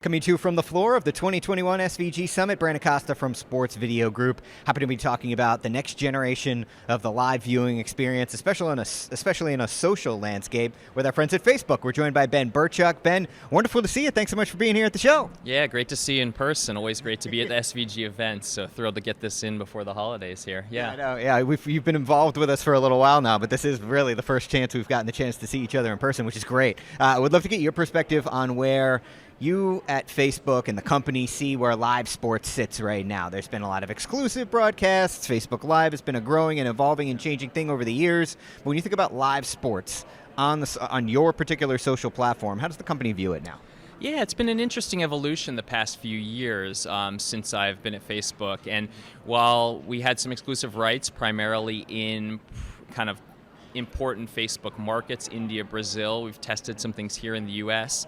Coming to you from the floor of the 2021 SVG Summit, Brandon Costa from Sports Video Group. Happy to be talking about the next generation of the live viewing experience, especially in a social landscape with our friends at Facebook. We're joined by Ben Berchuck. Ben, wonderful to see you. Thanks so much for being here at the show. Yeah, great to see you in person. Always great to be at the SVG events. So thrilled to get this in before the holidays here. Yeah, I know. Yeah, you've been involved with us for a little while now, but this is really the first chance we've gotten the chance to see each other in person, which is great. I would love to get your perspective on where you at Facebook and the company see where live sports sits right now. There's been a lot of exclusive broadcasts. Facebook Live has been a growing and evolving and changing thing over the years. But when you think about live sports on your particular social platform, how does the company view it now? Yeah, it's been an interesting evolution the past few years since I've been at Facebook. And while we had some exclusive rights, primarily in kind of important Facebook markets, India, Brazil. We've tested some things here in the US.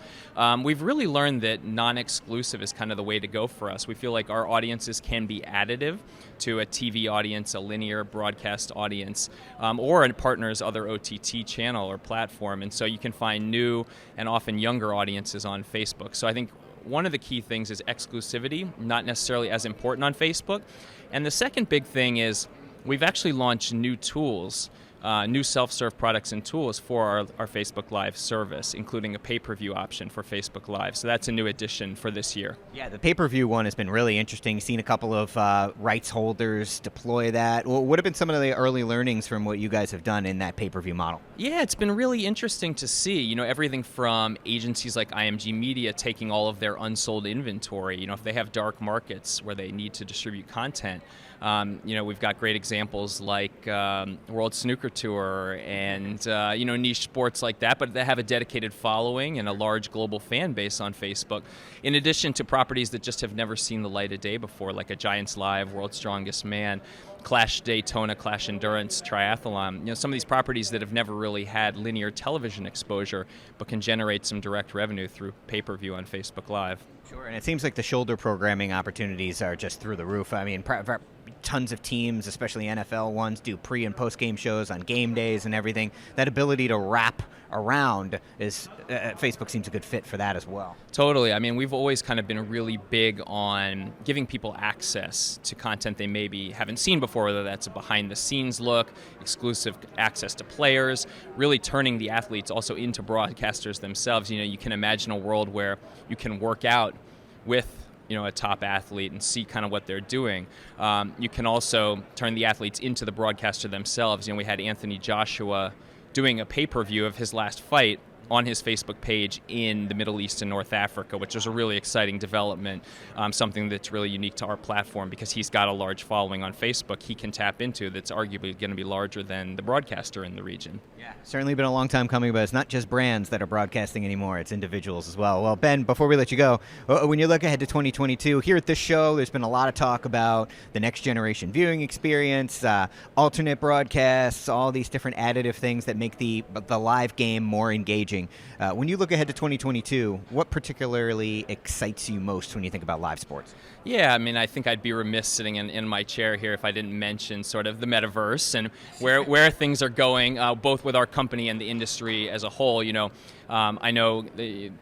We've really learned that non-exclusive is kind of the way to go for us. We feel like our audiences can be additive to a TV audience, a linear broadcast audience, or a partner's other OTT channel or platform. And so you can find new and often younger audiences on Facebook. So I think one of the key things is exclusivity, not necessarily as important on Facebook. And the second big thing is we've actually launched new tools, new self-serve products and tools for our Facebook Live service, including a pay-per-view option for Facebook Live. So that's a new addition for this year. Yeah, the pay-per-view one has been really interesting. Seen a couple of rights holders deploy that. What have been some of the early learnings from what you guys have done in that pay-per-view model? Yeah, it's been really interesting to see. You know, everything from agencies like IMG Media taking all of their unsold inventory. You know, if they have dark markets where they need to distribute content, we've got great examples like World Snooker Tour and niche sports like that, but they have a dedicated following and a large global fan base on Facebook, in addition to properties that just have never seen the light of day before, like a Giants Live, World's Strongest Man, Clash Daytona, Clash Endurance, Triathlon. You know, some of these properties that have never really had linear television exposure, but can generate some direct revenue through pay-per-view on Facebook Live. Sure, and it seems like the shoulder programming opportunities are just through the roof. I mean, tons of teams, especially NFL ones, do pre- and post-game shows on game days and everything. That ability to wrap around is Facebook seems a good fit for that as well. Totally. I mean, we've always kind of been really big on giving people access to content they maybe haven't seen before, whether that's a behind-the-scenes look, exclusive access to players, really turning the athletes also into broadcasters themselves. You know, you can imagine a world where you can work out with a top athlete and see kind of what they're doing. You can also turn the athletes into the broadcaster themselves. You know, we had Anthony Joshua doing a pay-per-view of his last fight on his Facebook page in the Middle East and North Africa, which is a really exciting development, something that's really unique to our platform because he's got a large following on Facebook he can tap into that's arguably going to be larger than the broadcaster in the region. Yeah, certainly been a long time coming, but it's not just brands that are broadcasting anymore, it's individuals as well. Well, Ben, before we let you go, when you look ahead to 2022, here at this show, there's been a lot of talk about the next generation viewing experience, alternate broadcasts, all these different additive things that make the live game more engaging. When you look ahead to 2022, what particularly excites you most when you think about live sports? Yeah, I mean, I think I'd be remiss sitting in my chair here if I didn't mention sort of the metaverse and where things are going, both with our company and the industry as a whole. You know, I know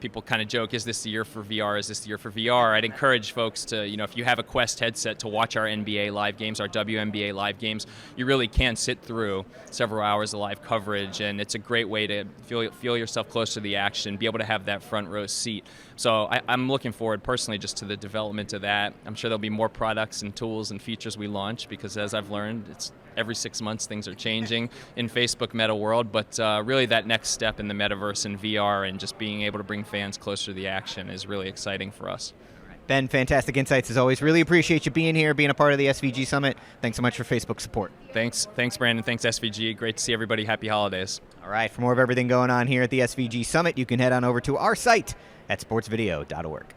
people kind of joke, is this the year for VR? Is this the year for VR? I'd encourage folks to, if you have a Quest headset, to watch our NBA live games, our WNBA live games. You really can sit through several hours of live coverage, and it's a great way to feel yourself close to the action, be able to have that front row seat. So I'm looking forward personally just to the development of that. I'm sure there'll be more products and tools and features we launch because, as I've learned, it's every 6 months things are changing in Facebook meta world, but really that next step in the metaverse and VR and just being able to bring fans closer to the action is really exciting for us. Ben, fantastic insights as always. Really appreciate you being here, being a part of the SVG Summit. Thanks so much for Facebook support. Thanks, Brandon. Thanks, SVG. Great to see everybody. Happy holidays. All right, for more of everything going on here at the SVG Summit, you can head on over to our site at sportsvideo.org.